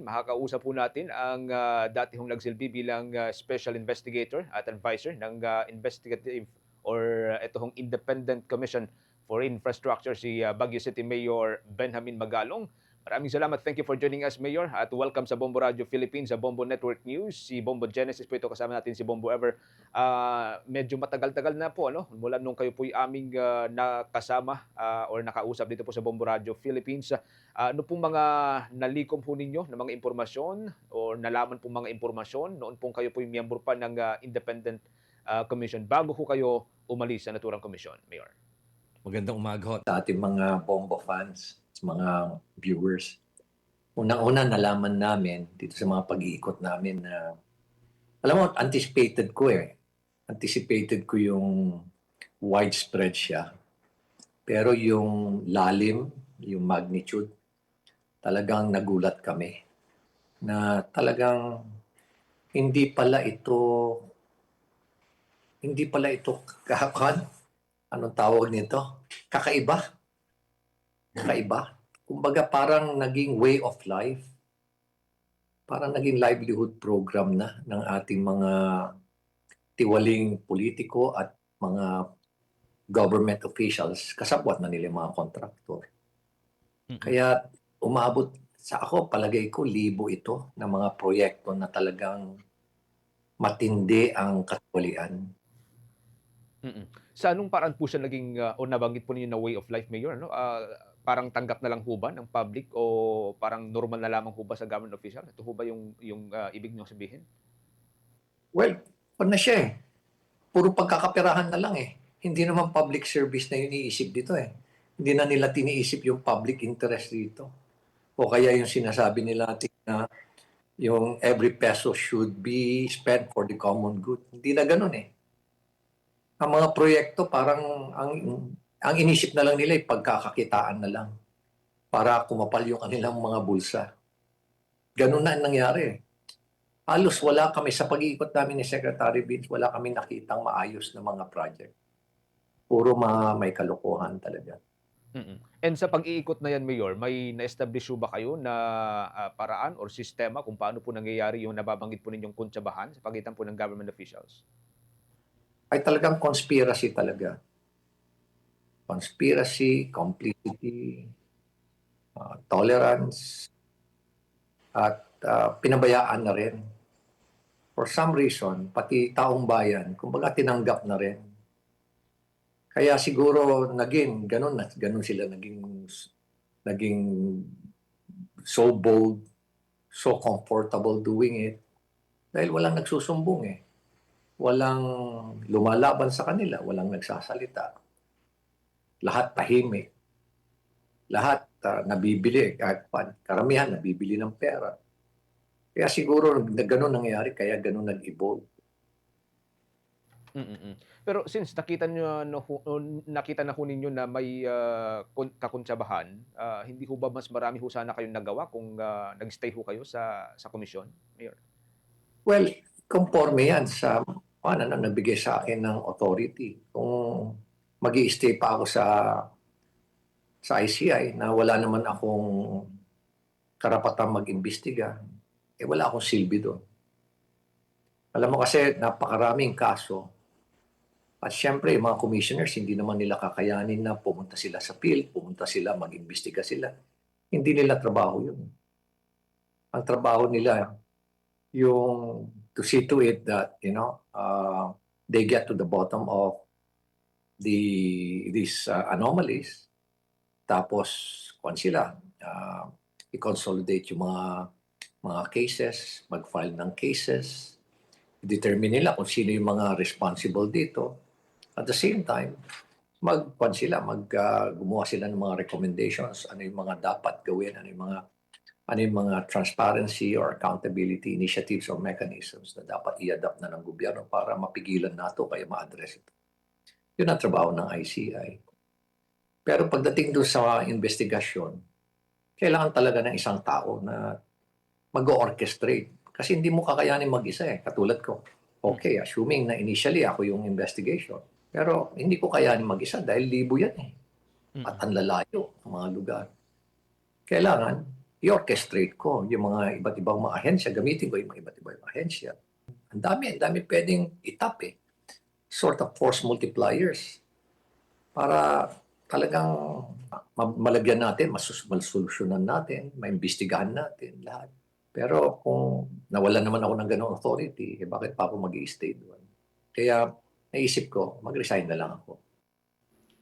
Makakausap po natin ang dati hong nagsilbi bilang special investigator at advisor ng investigative or ito hong Independent Commission for Infrastructure si Baguio City Mayor Benjamin Magalong. Maraming salamat. Thank you for joining us, Mayor. At welcome sa Bombo Radio Philippines, sa Bombo Network News. Si Bombo Genesis po ito, kasama natin si Bombo Ever. Medyo matagal-tagal na po, ano? Mula nung kayo po'y aming nakasama or nakausap dito po sa Bombo Radio Philippines. Ano pong mga nalikom po ninyo na mga impormasyon o nalaman pong mga impormasyon noon pong kayo po yung miyembro pa ng Independent Commission bago po kayo umalis sa naturang komisyon, Mayor? Magandang umaga ho. Sa ating mga Bombo fans, sa mga viewers. Unang-una nalaman namin dito sa mga pag-iikot namin na, alam mo, anticipated ko eh. Anticipated ko yung widespread siya. Pero yung lalim, yung magnitude, talagang nagulat kami. Na talagang hindi pala ito kahakan. Anong tawag nito? Kakaiba. Kakaiba. Kumbaga parang naging way of life. Parang naging livelihood program na ng ating mga tiwaling politiko at mga government officials, kasabwat na nila yung mga kontraktor. Kaya umabot sa ako, palagay ko, libo ito ng mga proyekto na talagang matindi ang katiwalian. Sa anong paraan po siya naging o nabanggit po ninyo na way of life, Mayor? No? Parang tanggap na lang ho ba ng public o parang normal na lamang ho ba sa government official? Ito ho ba yung ibig nyo sabihin? Well, na siya eh. Puro pagkakaperahan na lang eh. Hindi naman public service na yung iniisip dito eh. Hindi na nila tiniisip yung public interest dito. O kaya yung sinasabi nila na yung every peso should be spent for the common good. Hindi na ganun eh. Ang mga proyekto parang ang inisip na lang nila ay pagkakakitaan na lang para kumapal yung kanilang mga bulsa. Ganun na ang nangyari eh. Halos wala kami, sa pag-iikot namin ni Secretary Vince, wala kami nakitang maayos na mga project. Puro may kalokohan talaga. And sa pag-iikot na yan, Mayor, may na-establish ba kayo na paraan or sistema kung paano po nangyayari yung nababanggit po ninyong kuntsabahan sa pagitan po ng government officials? Ay talagang conspiracy talaga. Conspiracy, complicity, tolerance, at pinabayaan na rin. For some reason, pati taong bayan, kumbaga tinanggap na rin. Kaya siguro ganun sila naging so bold, so comfortable doing it. Dahil walang nagsusumbong eh. Walang lumalaban sa kanila, walang nagsasalita. Lahat tahimik. Lahat nabibili, karamihan nabibili ng pera. Kaya siguro ganun nangyari, kaya ganun nag-evolve. Pero since nakita na ho ninyo na may kakuntsabahan, hindi ho ba mas marami ho sana kayong nagawa kung nag-stay ho kayo sa komisyon, Mayor? Well, conforme yan sa nagbigay sa akin ng authority. Kung mag-i-stay pa ako sa ICI na wala naman akong karapatang mag-imbestiga, wala akong silbi doon. Alam mo kasi napakaraming kaso. At syempre, yung mga commissioners, hindi naman nila kakayanin na pumunta sila sa field, pumunta sila, mag-imbestiga sila. Hindi nila trabaho yun. Ang trabaho nila, yung to see to it that, they get to the bottom of these anomalies. Tapos, i-consolidate yung mga cases, mag-file ng cases, determine nila kung sino yung mga responsible dito. At the same time, gumawa sila ng mga recommendations, ano yung mga dapat gawin, ano yung mga transparency or accountability initiatives or mechanisms na dapat i-adapt na ng gobyerno para mapigilan na ito kaya ma-address ito. Yun ang trabaho ng ICI. Pero pagdating doon sa investigasyon, kailangan talaga ng isang tao na mag-orchestrate. Kasi hindi mo kakayanin mag-isa eh. Katulad ko. Okay, assuming na initially ako yung investigation. Pero hindi ko kayanin mag-isa dahil libo yan eh. At ang lalayo ang mga lugar. Kailangan i-orchestrate ko yung mga iba't ibang mga ahensya, gamitin ko yung mga iba't ibang ahensya. Ang dami pwedeng itap eh. Sort of force multipliers para talagang malagyan natin, masolusyonan natin, maimbestigahan natin lahat. Pero kung nawalan naman ako ng ganong authority, bakit pa ako mag-i-stay doon? Kaya naisip ko, mag-resign na lang ako.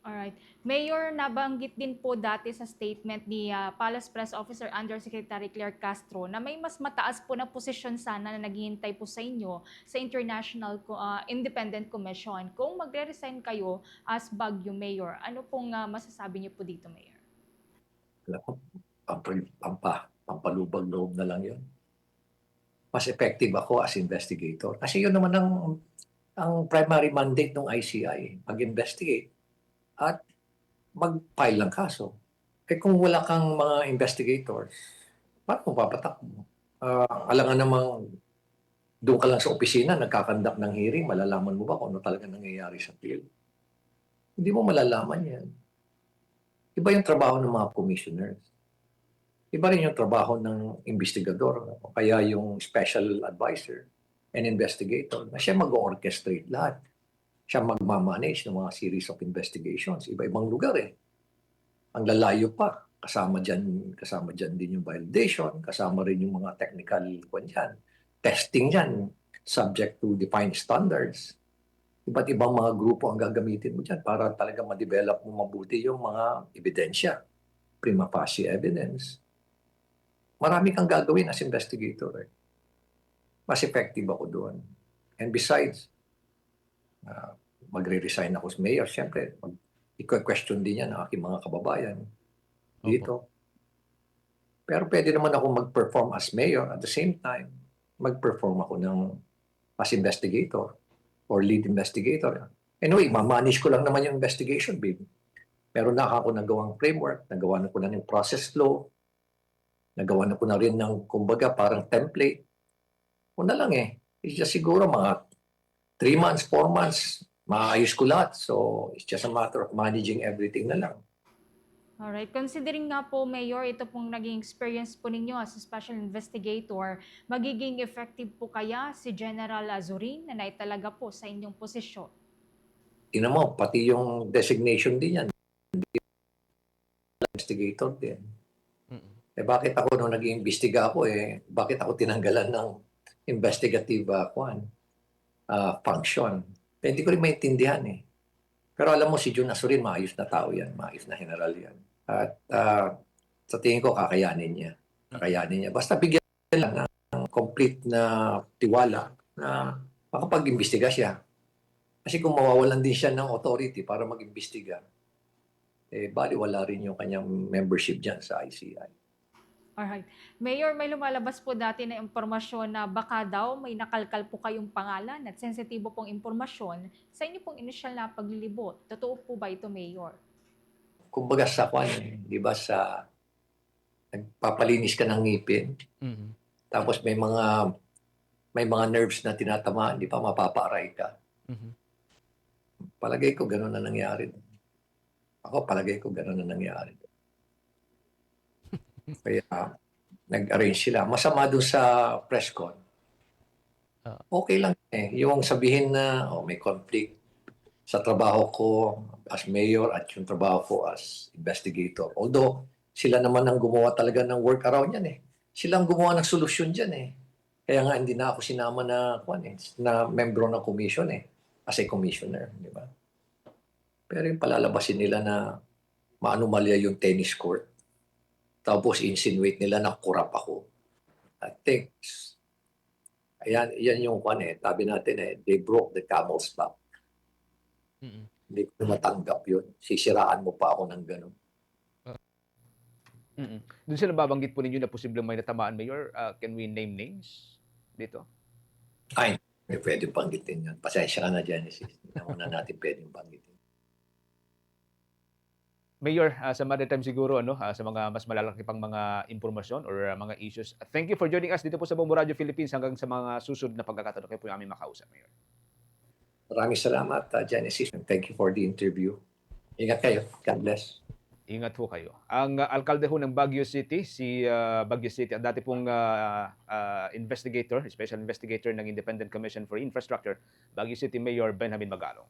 Alright. Mayor, nabanggit din po dati sa statement ni Palace Press Officer Undersecretary Claire Castro na may mas mataas po na posisyon sana na naghihintay po sa inyo sa International Independent Commission. Kung magre-resign kayo as Baguio Mayor, ano pong masasabi niyo po dito, Mayor? Alam ko, pampalubag-loob na lang yun. Mas effective ako as investigator. Kasi yun naman ang primary mandate ng ICI, mag-investigate at mag-file ng kaso. Kung wala kang mga investigators, paano mo papatakbo? Alangan namang doon ka lang sa opisina, nagkakandak ng hearing, malalaman mo ba kung ano talaga nangyayari sa field? Hindi mo malalaman yan. Iba yung trabaho ng mga commissioners. Iba rin yung trabaho ng investigador, o kaya yung special advisor and investigator, na siya mag-orchestrate lahat. Siya magmamanage ng mga series of investigations. Iba-ibang lugar eh. Ang lalayo pa. Kasama dyan din yung validation, kasama rin yung mga technical testing dyan, subject to defined standards. Iba't ibang mga grupo ang gagamitin mo dyan para talaga ma-develop mo mabuti yung mga ebidensya, prima facie evidence. Marami kang gagawin as investigator. Eh. Mas effective ako doon. And besides, magre-resign ako as mayor, siyempre, i-question din yan ng aking mga kababayan dito. Pero pwede naman ako mag-perform as mayor at the same time, mag-perform ako as investigator or lead investigator. Anyway, mamanage ko lang naman yung investigation, babe. Pero ako nagawang framework, nagawa na ko na ng process flow, nagawa na ko na rin ng, kumbaga, parang template. Una lang eh. It's just siguro mga 3 months, 4 months, maayos ko lahat. So, it's just a matter of managing everything na lang. Alright. Considering nga po, Mayor, ito pong naging experience po ninyo as a special investigator, magiging effective po kaya si General Azurin na naitalaga po sa inyong posisyon? Tingnan mo, pati yung designation din yan. Investigator din. Bakit ako nung nag-iimbestiga ako bakit ako tinanggalan ng investigative function? Hindi ko rin maintindihan eh. Pero alam mo, si Jun Azurin, maayos na tao yan, maayos na general yan. At sa tingin ko, kakayanin niya. Basta bigyan lang ng complete na tiwala na makapag-imbestiga siya. Kasi kung mawawalan din siya ng authority para mag-imbestiga, baliwala rin yung kanyang membership dyan sa ICI. Alright. Mayor, may lumalabas po dati na impormasyon na baka daw may nakalkal po kayong pangalan at sensitibo pong impormasyon sa inyo pong inisyal na paglilibot. Totoo po ba ito, Mayor? Kumbaga sa di ba nagpapalinis ka ng ngipin, tapos may mga nerves na tinatamaan, di ba, mapapaaray ka. Palagay ko gano'n na nangyari. Palagay ko gano'n na nangyari. Kaya nag-arrange sila. Masama doon sa press con. Okay lang yung sabihin na may conflict sa trabaho ko as mayor at yung trabaho ko as investigator. Although sila naman ang gumawa talaga ng work around yan Sila ang gumawa ng solusyon dyan Kaya nga hindi na ako sinama na membro ng commission as a commissioner, di ba? Pero yung palalabasin nila na maanumalya yung tennis court. Tapos insinuate nila na kurap ako. I think, yan yung sabi natin they broke the camel's back. Hindi ko matanggap yun. Sisiraan mo pa ako ng gano'n. Doon sila babanggit po ninyo na posibleng may natamaan, Mayor. Can we name names dito? Ay, may pwedeng banggitin yun. Pasensya ka na, Genesis. Hindi na natin pwedeng banggitin. Mayor, sa maritime siguro, sa mga mas malalaki pang mga impormasyon or mga issues. Thank you for joining us dito po sa Bombo Radio Philippines hanggang sa mga susunod na pagkakataon. Kayo po yung aming makausap, Mayor. Maraming salamat, Genesis. And thank you for the interview. Ingat kayo. God bless. Ingat ho kayo. Ang alkalde ho ng Baguio City, si Baguio City, ang dati pong investigator, special investigator ng Independent Commission for Infrastructure, Baguio City Mayor Benjamin Magalong.